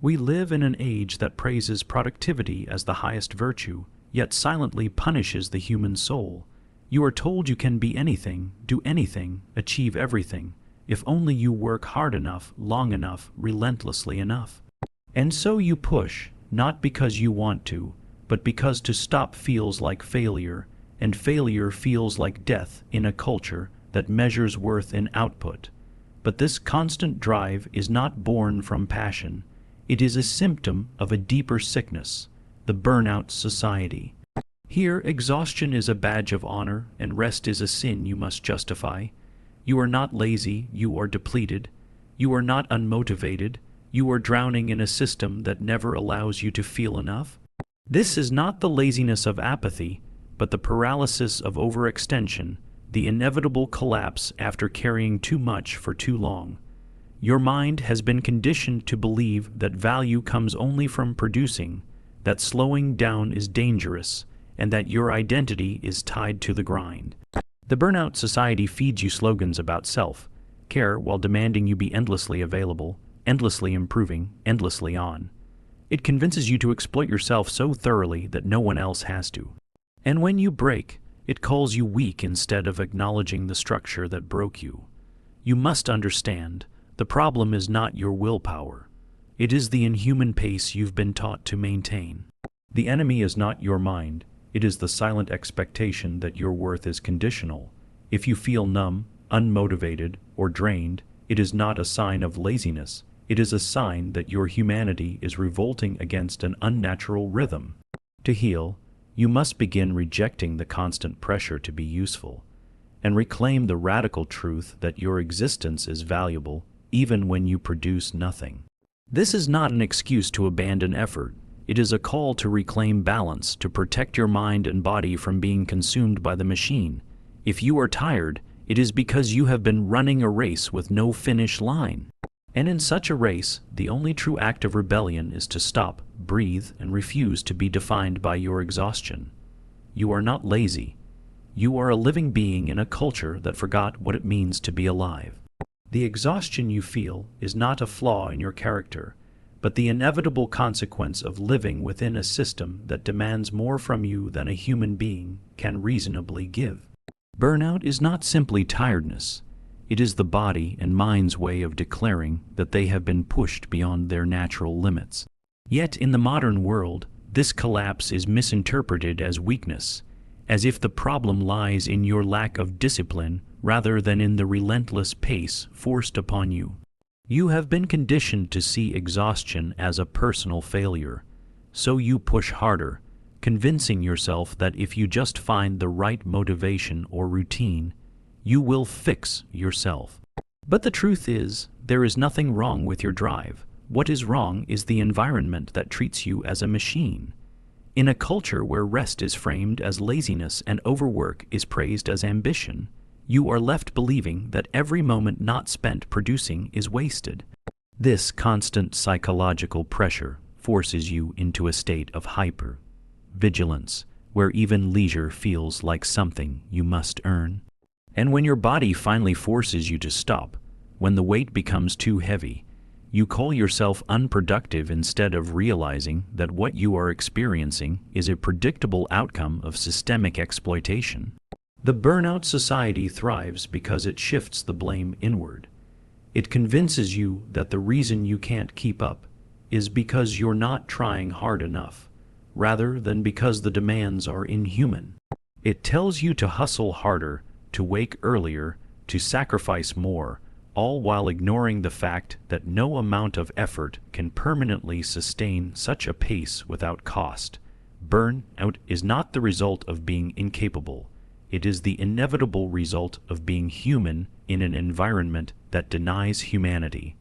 We live in an age that praises productivity as the highest virtue, yet silently punishes the human soul. You are told you can be anything, do anything, achieve everything, if only you work hard enough, long enough, relentlessly enough. And so you push, not because you want to, but because to stop feels like failure, and failure feels like death in a culture that measures worth in output. But this constant drive is not born from passion. It is a symptom of a deeper sickness, the burnout society. Here, exhaustion is a badge of honor, and rest is a sin you must justify. You are not lazy, you are depleted. You are not unmotivated, you are drowning in a system that never allows you to feel enough. This is not the laziness of apathy, but the paralysis of overextension, the inevitable collapse after carrying too much for too long. Your mind has been conditioned to believe that value comes only from producing, that slowing down is dangerous, and that your identity is tied to the grind. The burnout society feeds you slogans about self-care while demanding you be endlessly available, endlessly improving, endlessly on. It convinces you to exploit yourself so thoroughly that no one else has to. And when you break, it calls you weak instead of acknowledging the structure that broke you. You must understand, the problem is not your willpower. It is the inhuman pace you've been taught to maintain. The enemy is not your mind. It is the silent expectation that your worth is conditional. If you feel numb, unmotivated, or drained, it is not a sign of laziness. It is a sign that your humanity is revolting against an unnatural rhythm. To heal, you must begin rejecting the constant pressure to be useful, and reclaim the radical truth that your existence is valuable even when you produce nothing. This is not an excuse to abandon effort. It is a call to reclaim balance, to protect your mind and body from being consumed by the machine. If you are tired, it is because you have been running a race with no finish line. And in such a race, the only true act of rebellion is to stop, breathe, and refuse to be defined by your exhaustion. You are not lazy. You are a living being in a culture that forgot what it means to be alive. The exhaustion you feel is not a flaw in your character, but the inevitable consequence of living within a system that demands more from you than a human being can reasonably give. Burnout is not simply tiredness. It is the body and mind's way of declaring that they have been pushed beyond their natural limits. Yet in the modern world, this collapse is misinterpreted as weakness, as if the problem lies in your lack of discipline rather than in the relentless pace forced upon you. You have been conditioned to see exhaustion as a personal failure, so you push harder, convincing yourself that if you just find the right motivation or routine, you will fix yourself. But the truth is, there is nothing wrong with your drive. What is wrong is the environment that treats you as a machine. In a culture where rest is framed as laziness and overwork is praised as ambition, you are left believing that every moment not spent producing is wasted. This constant psychological pressure forces you into a state of hyper-vigilance, where even leisure feels like something you must earn. And when your body finally forces you to stop, when the weight becomes too heavy, you call yourself unproductive instead of realizing that what you are experiencing is a predictable outcome of systemic exploitation. The burnout society thrives because it shifts the blame inward. It convinces you that the reason you can't keep up is because you're not trying hard enough, rather than because the demands are inhuman. It tells you to hustle harder, to wake earlier, to sacrifice more, all while ignoring the fact that no amount of effort can permanently sustain such a pace without cost. Burnout is not the result of being incapable. It is the inevitable result of being human in an environment that denies humanity.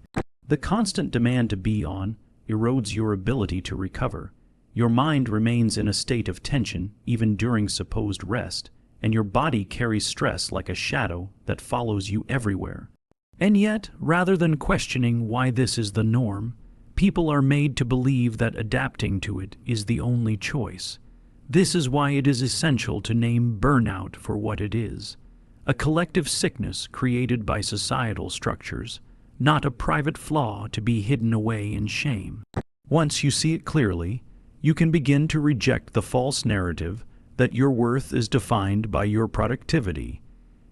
The constant demand to be on erodes your ability to recover. Your mind remains in a state of tension even during supposed rest, and your body carries stress like a shadow that follows you everywhere. And yet, rather than questioning why this is the norm, people are made to believe that adapting to it is the only choice. This is why it is essential to name burnout for what it is: a collective sickness created by societal structures, not a private flaw to be hidden away in shame. Once you see it clearly, you can begin to reject the false narrative that your worth is defined by your productivity.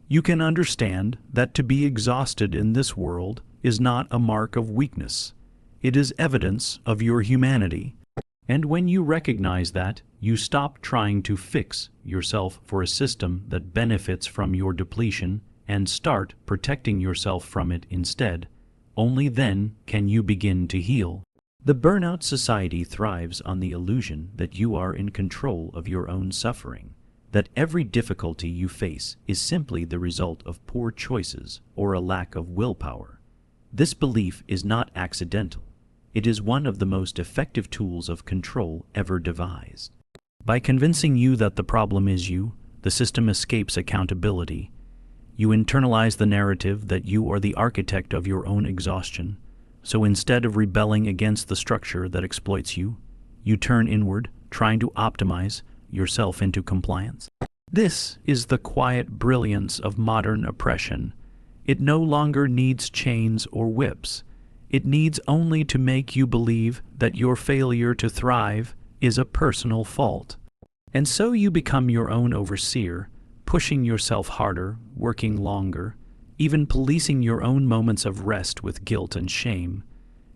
You can understand that to be exhausted in this world is not a mark of weakness. It is evidence of your humanity. And when you recognize that, you stop trying to fix yourself for a system that benefits from your depletion and start protecting yourself from it instead. Only then can you begin to heal. The burnout society thrives on the illusion that you are in control of your own suffering, that every difficulty you face is simply the result of poor choices or a lack of willpower. This belief is not accidental. It is one of the most effective tools of control ever devised. By convincing you that the problem is you, the system escapes accountability. You internalize the narrative that you are the architect of your own exhaustion. So instead of rebelling against the structure that exploits you, you turn inward, trying to optimize yourself into compliance. This is the quiet brilliance of modern oppression. It no longer needs chains or whips. It needs only to make you believe that your failure to thrive is a personal fault. And so you become your own overseer, pushing yourself harder, working longer, even policing your own moments of rest with guilt and shame.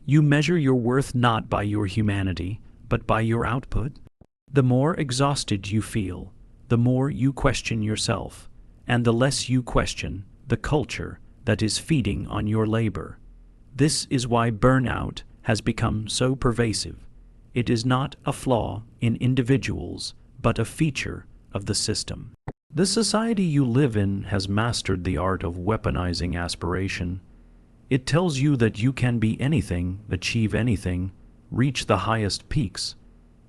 You measure your worth not by your humanity, but by your output. The more exhausted you feel, the more you question yourself, and the less you question the culture that is feeding on your labor. This is why burnout has become so pervasive. It is not a flaw in individuals, but a feature of the system. The society you live in has mastered the art of weaponizing aspiration. It tells you that you can be anything, achieve anything, reach the highest peaks,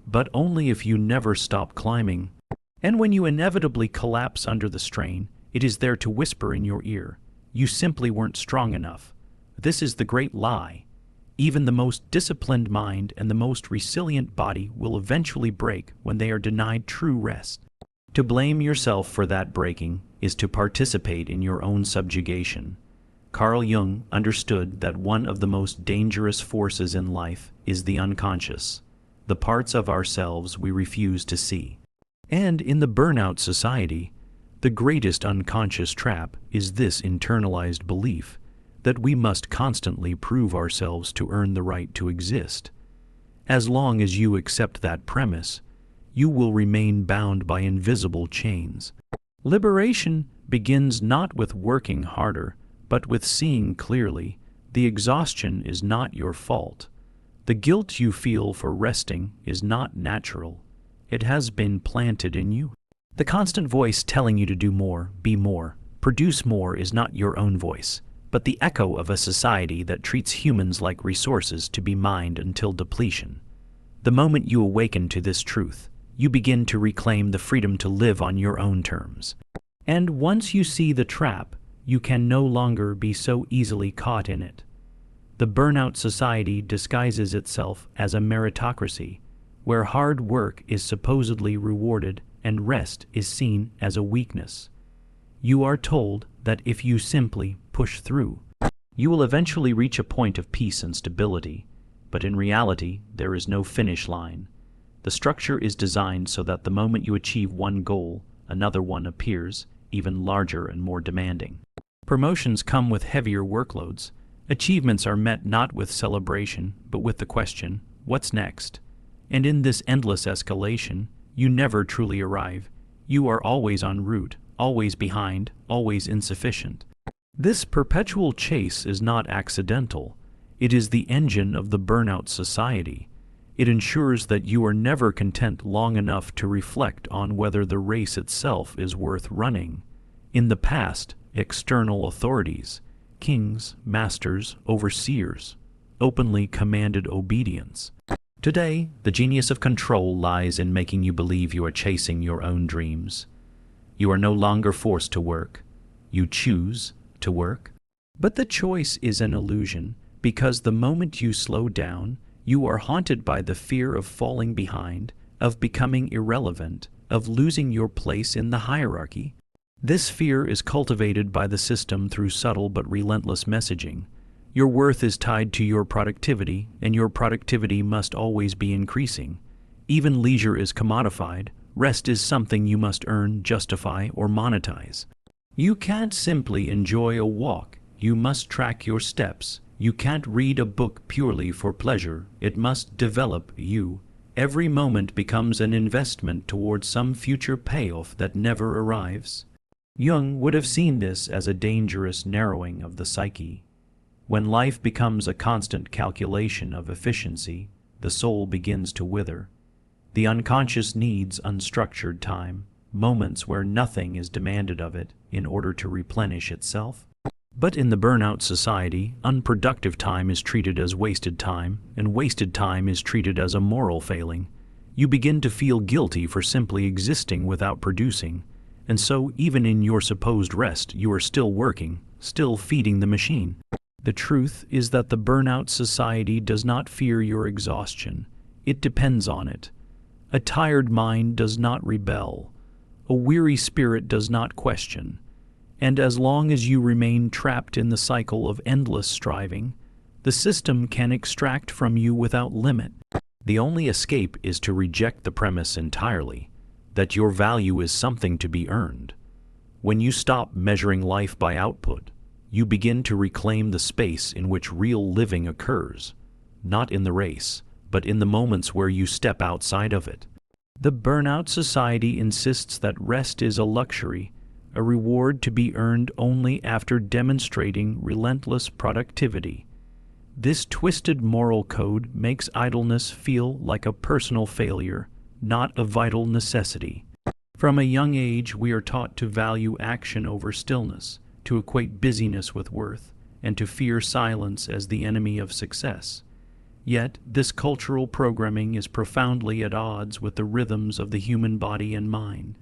but only if you never stop climbing. And when you inevitably collapse under the strain, it is there to whisper in your ear, "You simply weren't strong enough." This is the great lie. Even the most disciplined mind and the most resilient body will eventually break when they are denied true rest. To blame yourself for that breaking is to participate in your own subjugation. Carl Jung understood that one of the most dangerous forces in life is the unconscious, the parts of ourselves we refuse to see. And in the burnout society, the greatest unconscious trap is this internalized belief that we must constantly prove ourselves to earn the right to exist. As long as you accept that premise, you will remain bound by invisible chains. Liberation begins not with working harder, but with seeing clearly. The exhaustion is not your fault. The guilt you feel for resting is not natural. It has been planted in you. The constant voice telling you to do more, be more, produce more is not your own voice, but the echo of a society that treats humans like resources to be mined until depletion. The moment you awaken to this truth, you begin to reclaim the freedom to live on your own terms. And once you see the trap, you can no longer be so easily caught in it. The burnout society disguises itself as a meritocracy, where hard work is supposedly rewarded and rest is seen as a weakness. You are told that if you simply push through, you will eventually reach a point of peace and stability, but in reality, there is no finish line. The structure is designed so that the moment you achieve one goal, another one appears, even larger and more demanding. Promotions come with heavier workloads. Achievements are met not with celebration, but with the question, what's next? And in this endless escalation, you never truly arrive. You are always en route, always behind, always insufficient. This perpetual chase is not accidental. It is the engine of the burnout society. It ensures that you are never content long enough to reflect on whether the race itself is worth running. In the past, external authorities, kings, masters, overseers, openly commanded obedience. Today, the genius of control lies in making you believe you are chasing your own dreams. You are no longer forced to work. You choose to work. But the choice is an illusion, because the moment you slow down, you are haunted by the fear of falling behind, of becoming irrelevant, of losing your place in the hierarchy. This fear is cultivated by the system through subtle but relentless messaging. Your worth is tied to your productivity, and your productivity must always be increasing. Even leisure is commodified. Rest is something you must earn, justify, or monetize. You can't simply enjoy a walk. You must track your steps. You can't read a book purely for pleasure. It must develop you. Every moment becomes an investment towards some future payoff that never arrives. Jung would have seen this as a dangerous narrowing of the psyche. When life becomes a constant calculation of efficiency, the soul begins to wither. The unconscious needs unstructured time, moments where nothing is demanded of it in order to replenish itself. But in the burnout society, unproductive time is treated as wasted time, and wasted time is treated as a moral failing. You begin to feel guilty for simply existing without producing, and so even in your supposed rest, you are still working, still feeding the machine. The truth is that the burnout society does not fear your exhaustion. It depends on it. A tired mind does not rebel. A weary spirit does not question. And as long as you remain trapped in the cycle of endless striving, the system can extract from you without limit. The only escape is to reject the premise entirely, that your value is something to be earned. When you stop measuring life by output, you begin to reclaim the space in which real living occurs, not in the race, but in the moments where you step outside of it. The burnout society insists that rest is a luxury, a reward to be earned only after demonstrating relentless productivity. This twisted moral code makes idleness feel like a personal failure, not a vital necessity. From a young age, we are taught to value action over stillness, to equate busyness with worth, and to fear silence as the enemy of success. Yet, this cultural programming is profoundly at odds with the rhythms of the human body and mind.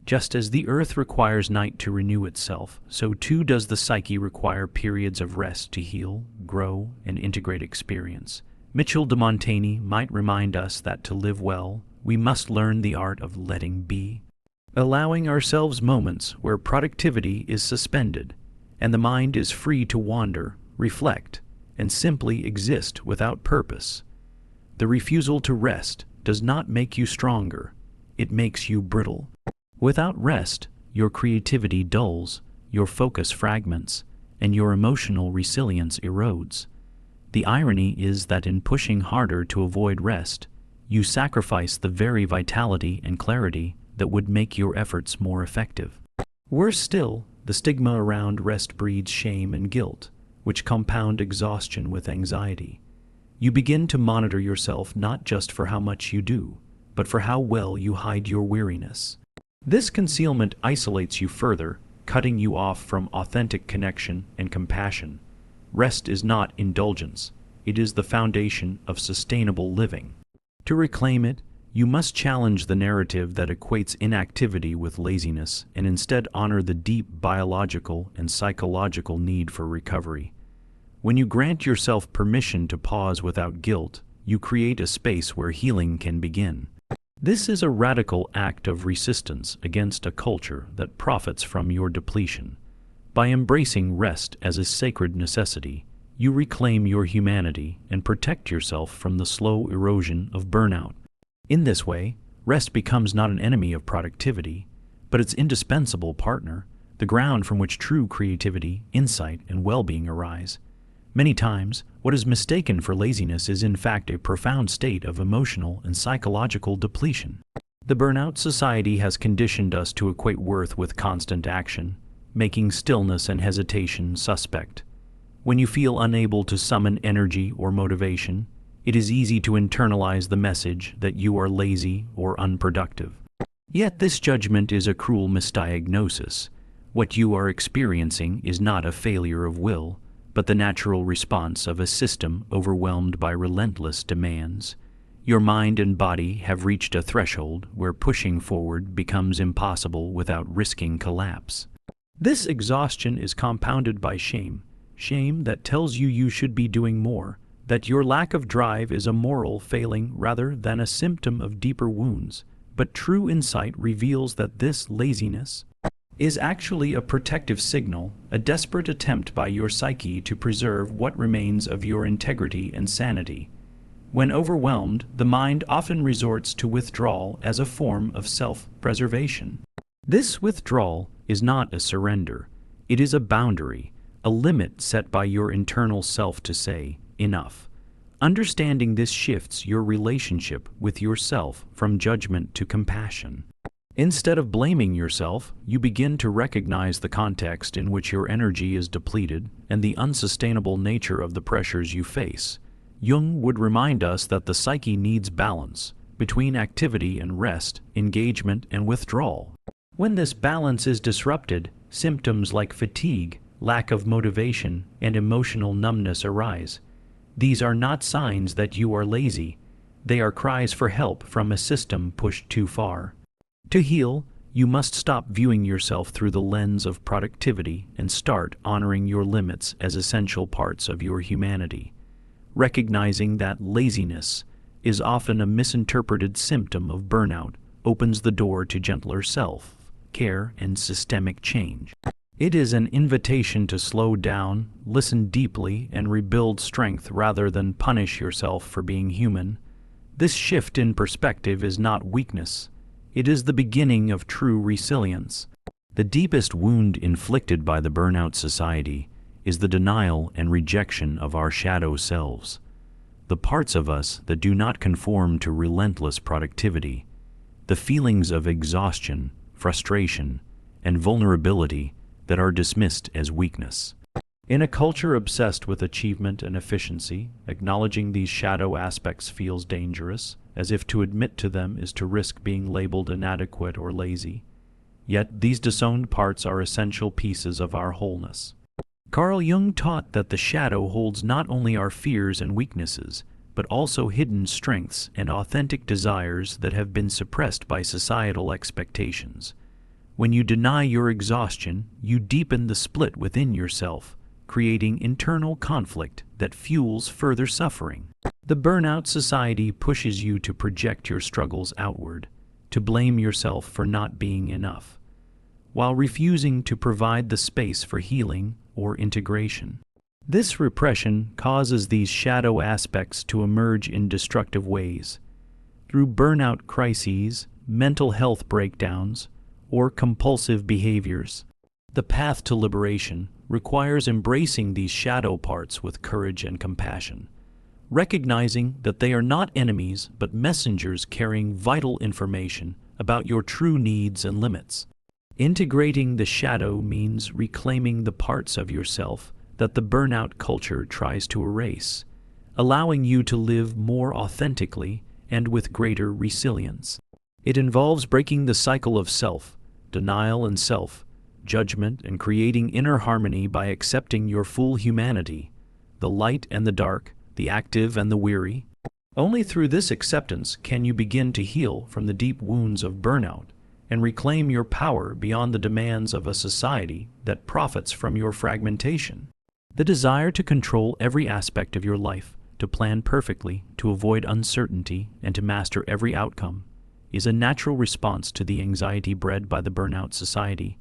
Just as the earth requires night to renew itself, so too does the psyche require periods of rest to heal, grow, and integrate experience. Michel de Montaigne might remind us that to live well, we must learn the art of letting be, allowing ourselves moments where productivity is suspended, and the mind is free to wander, reflect, and simply exist without purpose. The refusal to rest does not make you stronger, it makes you brittle. Without rest, your creativity dulls, your focus fragments, and your emotional resilience erodes. The irony is that in pushing harder to avoid rest, you sacrifice the very vitality and clarity that would make your efforts more effective. Worse still, the stigma around rest breeds shame and guilt, which compound exhaustion with anxiety. You begin to monitor yourself not just for how much you do, but for how well you hide your weariness. This concealment isolates you further, cutting you off from authentic connection and compassion. Rest is not indulgence. It is the foundation of sustainable living. To reclaim it, you must challenge the narrative that equates inactivity with laziness and instead honor the deep biological and psychological need for recovery. When you grant yourself permission to pause without guilt, you create a space where healing can begin. This is a radical act of resistance against a culture that profits from your depletion. By embracing rest as a sacred necessity, you reclaim your humanity and protect yourself from the slow erosion of burnout. In this way, rest becomes not an enemy of productivity, but its indispensable partner, the ground from which true creativity, insight, and well-being arise. Many times, what is mistaken for laziness is in fact a profound state of emotional and psychological depletion. The burnout society has conditioned us to equate worth with constant action, making stillness and hesitation suspect. When you feel unable to summon energy or motivation, it is easy to internalize the message that you are lazy or unproductive. Yet this judgment is a cruel misdiagnosis. What you are experiencing is not a failure of will, but the natural response of a system overwhelmed by relentless demands. Your mind and body have reached a threshold where pushing forward becomes impossible without risking collapse. This exhaustion is compounded by shame, shame that tells you should be doing more, that your lack of drive is a moral failing rather than a symptom of deeper wounds. But true insight reveals that this laziness, is actually a protective signal, a desperate attempt by your psyche to preserve what remains of your integrity and sanity. When overwhelmed, the mind often resorts to withdrawal as a form of self-preservation. This withdrawal is not a surrender. It is a boundary, a limit set by your internal self to say, enough. Understanding this shifts your relationship with yourself from judgment to compassion. Instead of blaming yourself, you begin to recognize the context in which your energy is depleted and the unsustainable nature of the pressures you face. Jung would remind us that the psyche needs balance between activity and rest, engagement and withdrawal. When this balance is disrupted, symptoms like fatigue, lack of motivation, and emotional numbness arise. These are not signs that you are lazy. They are cries for help from a system pushed too far. To heal, you must stop viewing yourself through the lens of productivity and start honoring your limits as essential parts of your humanity. Recognizing that laziness is often a misinterpreted symptom of burnout opens the door to gentler self-care and systemic change. It is an invitation to slow down, listen deeply, and rebuild strength rather than punish yourself for being human. This shift in perspective is not weakness. It is the beginning of true resilience. The deepest wound inflicted by the burnout society is the denial and rejection of our shadow selves, the parts of us that do not conform to relentless productivity, the feelings of exhaustion, frustration, and vulnerability that are dismissed as weakness. In a culture obsessed with achievement and efficiency, acknowledging these shadow aspects feels dangerous, as if to admit to them is to risk being labeled inadequate or lazy. Yet these disowned parts are essential pieces of our wholeness. Carl Jung taught that the shadow holds not only our fears and weaknesses, but also hidden strengths and authentic desires that have been suppressed by societal expectations. When you deny your exhaustion, you deepen the split within yourself, creating internal conflict that fuels further suffering. The burnout society pushes you to project your struggles outward, to blame yourself for not being enough, while refusing to provide the space for healing or integration. This repression causes these shadow aspects to emerge in destructive ways. Through burnout crises, mental health breakdowns, or compulsive behaviors. The path to liberation requires embracing these shadow parts with courage and compassion, recognizing that they are not enemies but messengers carrying vital information about your true needs and limits. Integrating the shadow means reclaiming the parts of yourself that the burnout culture tries to erase, allowing you to live more authentically and with greater resilience. It involves breaking the cycle of self-denial and self-judgment and creating inner harmony by accepting your full humanity, the light and the dark, the active and the weary. Only through this acceptance can you begin to heal from the deep wounds of burnout and reclaim your power beyond the demands of a society that profits from your fragmentation. The desire to control every aspect of your life, to plan perfectly, to avoid uncertainty, and to master every outcome is a natural response to the anxiety bred by the burnout society.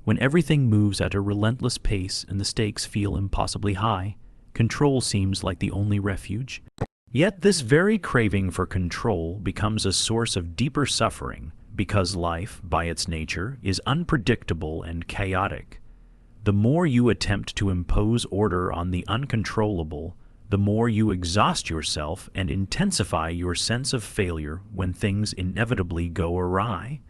When everything moves at a relentless pace and the stakes feel impossibly high, control seems like the only refuge. Yet this very craving for control becomes a source of deeper suffering because life, by its nature, is unpredictable and chaotic. The more you attempt to impose order on the uncontrollable, the more you exhaust yourself and intensify your sense of failure when things inevitably go awry.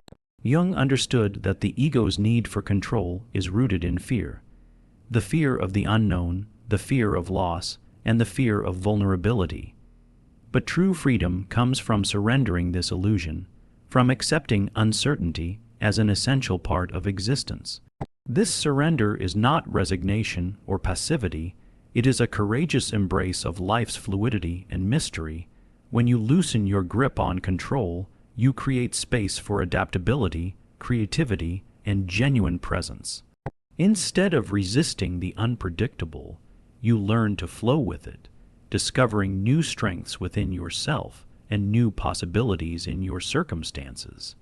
Jung understood that the ego's need for control is rooted in fear. The fear of the unknown, the fear of loss, and the fear of vulnerability. But true freedom comes from surrendering this illusion, from accepting uncertainty as an essential part of existence. This surrender is not resignation or passivity. It is a courageous embrace of life's fluidity and mystery. When you loosen your grip on control, you create space for adaptability, creativity, and genuine presence. Instead of resisting the unpredictable, you learn to flow with it, discovering new strengths within yourself and new possibilities in your circumstances.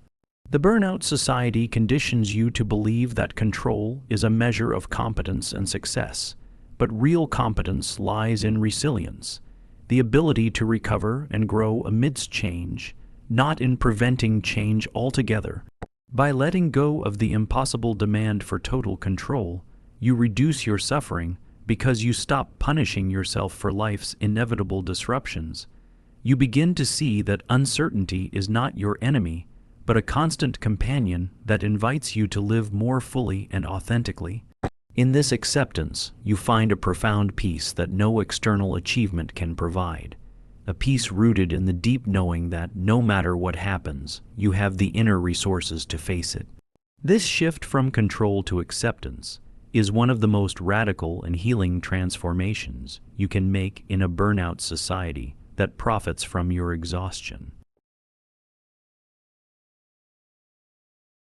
The burnout society conditions you to believe that control is a measure of competence and success, but real competence lies in resilience, the ability to recover and grow amidst change, not in preventing change altogether. By letting go of the impossible demand for total control, you reduce your suffering because you stop punishing yourself for life's inevitable disruptions. You begin to see that uncertainty is not your enemy, but a constant companion that invites you to live more fully and authentically. In this acceptance, you find a profound peace that no external achievement can provide, a peace rooted in the deep knowing that no matter what happens, you have the inner resources to face it. This shift from control to acceptance is one of the most radical and healing transformations you can make in a burnout society that profits from your exhaustion.